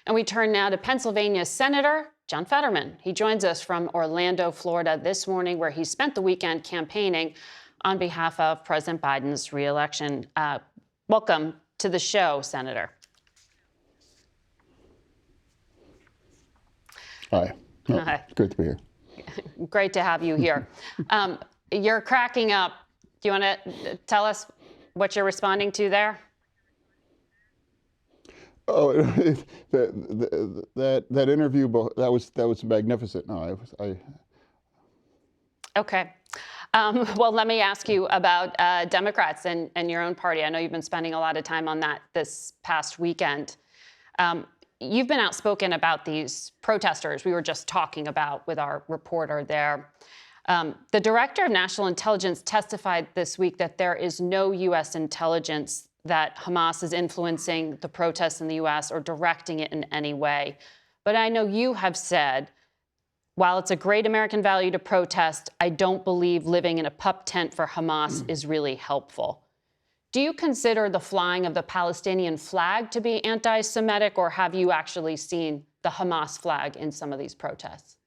And we turn now to Pennsylvania Senator John Fetterman. He joins us from Orlando, Florida this morning, where he spent the weekend campaigning on behalf of President Biden's reelection. Welcome to the show, Senator. Hi. Hi. Great to be here. Great to have you here. You're cracking up. Do you want to tell us what you're responding to there? Oh, that interview, that was magnificent. No, Okay. Well, let me ask you about Democrats and your own party. I know you've been spending a lot of time on that this past weekend. You've been outspoken about these protesters we were just talking about with our reporter there. The director of national intelligence testified this week that there is no U.S. intelligence that Hamas is influencing the protests in the U.S. or directing it in any way. But I know you have said, while it's a great American value to protest, I don't believe living in a pup tent for Hamas is really helpful. Do you consider the flying of the Palestinian flag to be anti-Semitic, or have you actually seen the Hamas flag in some of these protests?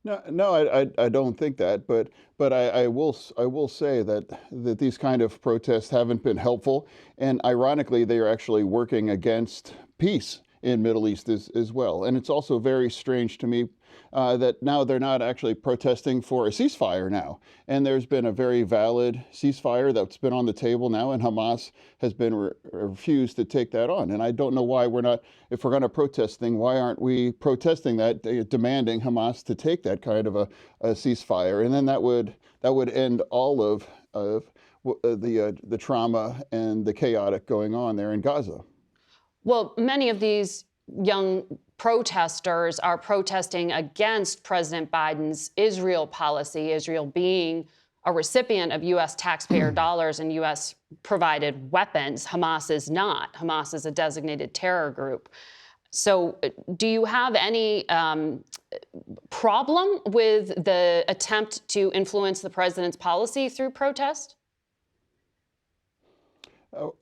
No, I don't think that, but I will say that these kind of protests haven't been helpful, and ironically, they are actually working against peace in Middle East as well. And it's also very strange to me that now they're not actually protesting for a ceasefire now. And there's been a very valid ceasefire that's been on the table now, and Hamas has been refused to take that on. And I don't know why we're not, if we're going to protest thing, why aren't we protesting that, demanding Hamas to take that kind of a ceasefire? And then that would end all of the trauma and the chaotic going on there in Gaza. Well, many of these young protesters are protesting against President Biden's Israel policy, Israel being a recipient of U.S. taxpayer dollars and U.S. provided weapons. Hamas is not. Hamas is a designated terror group. So do you have any problem with the attempt to influence the president's policy through protest?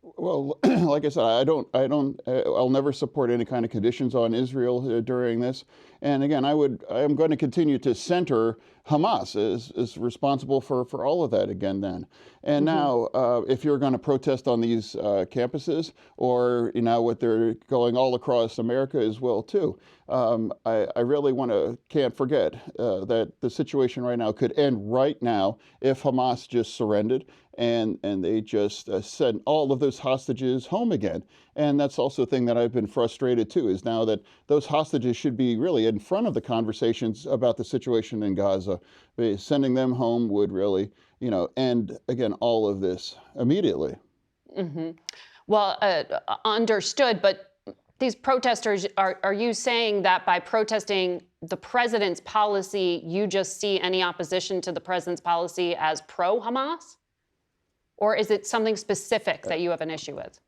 Well, like I said, I'll never support any kind of conditions on Israel during this. And again, I am going to continue to center Hamas as responsible for all of that again then. And now, if you're going to protest on these campuses, or what they're going all across America as well too, I really can't forget that the situation right now could end right now if Hamas just surrendered and they just sent all of those hostages home again. And that's also a thing that I've been frustrated too, is now that those hostages should be really in front of the conversations about the situation in Gaza. Sending them home would really, end, again, all of this immediately. Well, understood, but these protesters, are you saying that by protesting the president's policy, you just see any opposition to the president's policy as pro-Hamas? Or is it something specific that you have an issue with?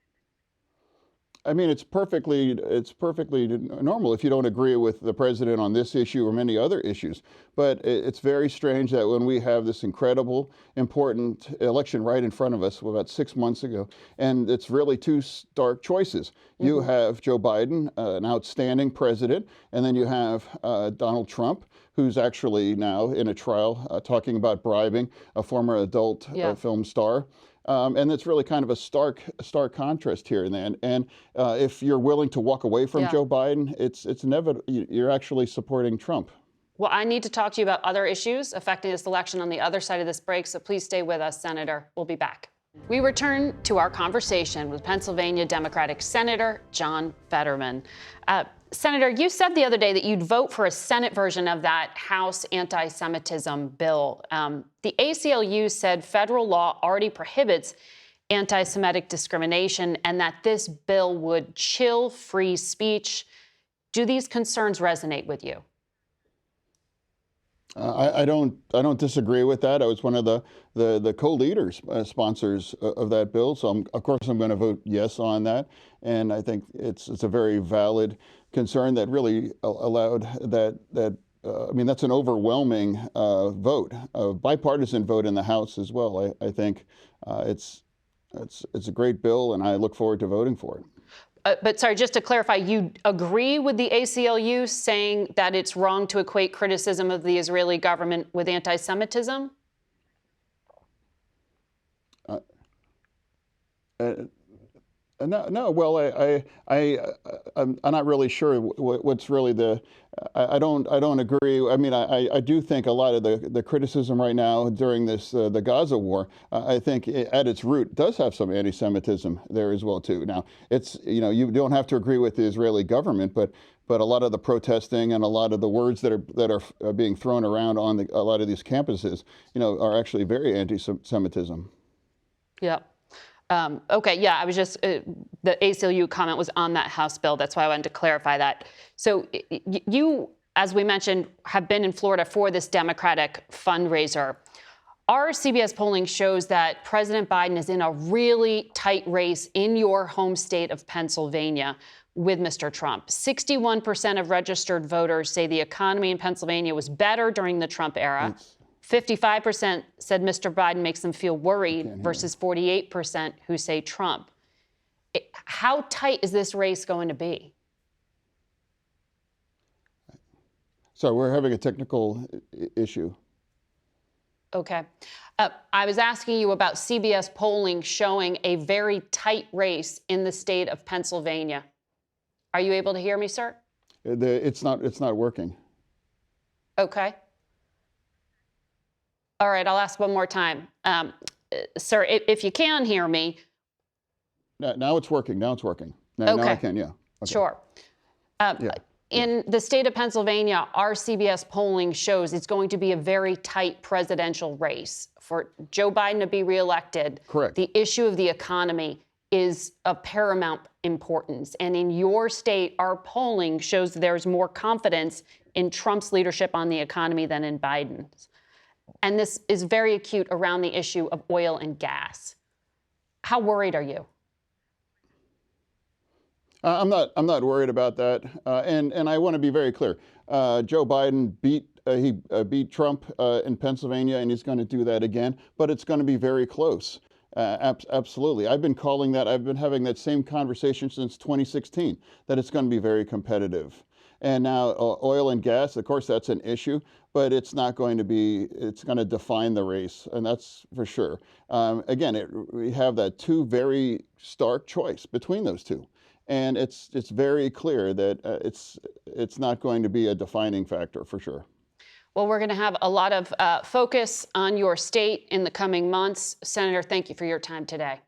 I mean, it's perfectly normal if you don't agree with the president on this issue or many other issues. But it's very strange that when we have this incredible, important election right in front of us about 6 months ago, and it's really two stark choices. You have Joe Biden, an outstanding president, and then you have Donald Trump, who's actually now in a trial talking about bribing a former adult film star. And it's really kind of a stark contrast here. And if you're willing to walk away from Joe Biden, it's inevitable. You're actually supporting Trump. Well, I need to talk to you about other issues affecting this election on the other side of this break, so please stay with us, Senator. We'll be back. We return to our conversation with Pennsylvania Democratic Senator John Fetterman. Senator, you said the other day that you'd vote for a Senate version of that House anti-Semitism bill. The ACLU said federal law already prohibits anti-Semitic discrimination and that this bill would chill free speech. Do these concerns resonate with you? I don't disagree with that. I was one of the co-leaders, sponsors of that bill. So of course I'm going to vote yes on that. And I think it's a very valid concern that really allowed that. I mean, that's an overwhelming vote, a bipartisan vote in the House as well. I think it's a great bill, and I look forward to voting for it. But sorry, just to clarify, you agree with the ACLU saying that it's wrong to equate criticism of the Israeli government with anti-Semitism? No. Well, I'm not really sure what's really the. I don't agree. I mean, I do think a lot of the criticism right now during this the Gaza war, I think at its root does have some anti-Semitism there as well too. Now, it's you don't have to agree with the Israeli government, but a lot of the protesting and a lot of the words that are being thrown around on a lot of these campuses, are actually very anti-Semitism. Yeah. Okay, yeah, I was just, the ACLU comment was on that House bill. That's why I wanted to clarify that. So you, as we mentioned, have been in Florida for this Democratic fundraiser. Our CBS polling shows that President Biden is in a really tight race in your home state of Pennsylvania with Mr. Trump. 61% of registered voters say the economy in Pennsylvania was better during the Trump era. 55% said Mr. Biden makes them feel worried versus 48% who say Trump. How tight is this race going to be? So we're having a technical issue. Okay. I was asking you about CBS polling showing a very tight race in the state of Pennsylvania. Are you able to hear me, sir? It's not working. Okay. All right, I'll ask one more time. Sir, if you can hear me. Now it's working. Now it's working. Now I can, yeah. Okay. Sure. In the state of Pennsylvania, our CBS polling shows it's going to be a very tight presidential race. For Joe Biden to be reelected, correct, the issue of the economy is of paramount importance. And in your state, our polling shows there's more confidence in Trump's leadership on the economy than in Biden's. And this is very acute around the issue of oil and gas. How worried are you? I'm not worried about that. And I want to be very clear. Joe Biden beat Trump in Pennsylvania, and he's going to do that again. But it's going to be very close. Absolutely. I've been calling that. I've been having that same conversation since 2016, that it's going to be very competitive. And now oil and gas, of course, that's an issue, but it's not going to be, it's going to define the race, and that's for sure. Again, we have that two very stark choice between those two. And it's very clear that it's not going to be a defining factor for sure. Well, we're going to have a lot of focus on your state in the coming months. Senator, thank you for your time today.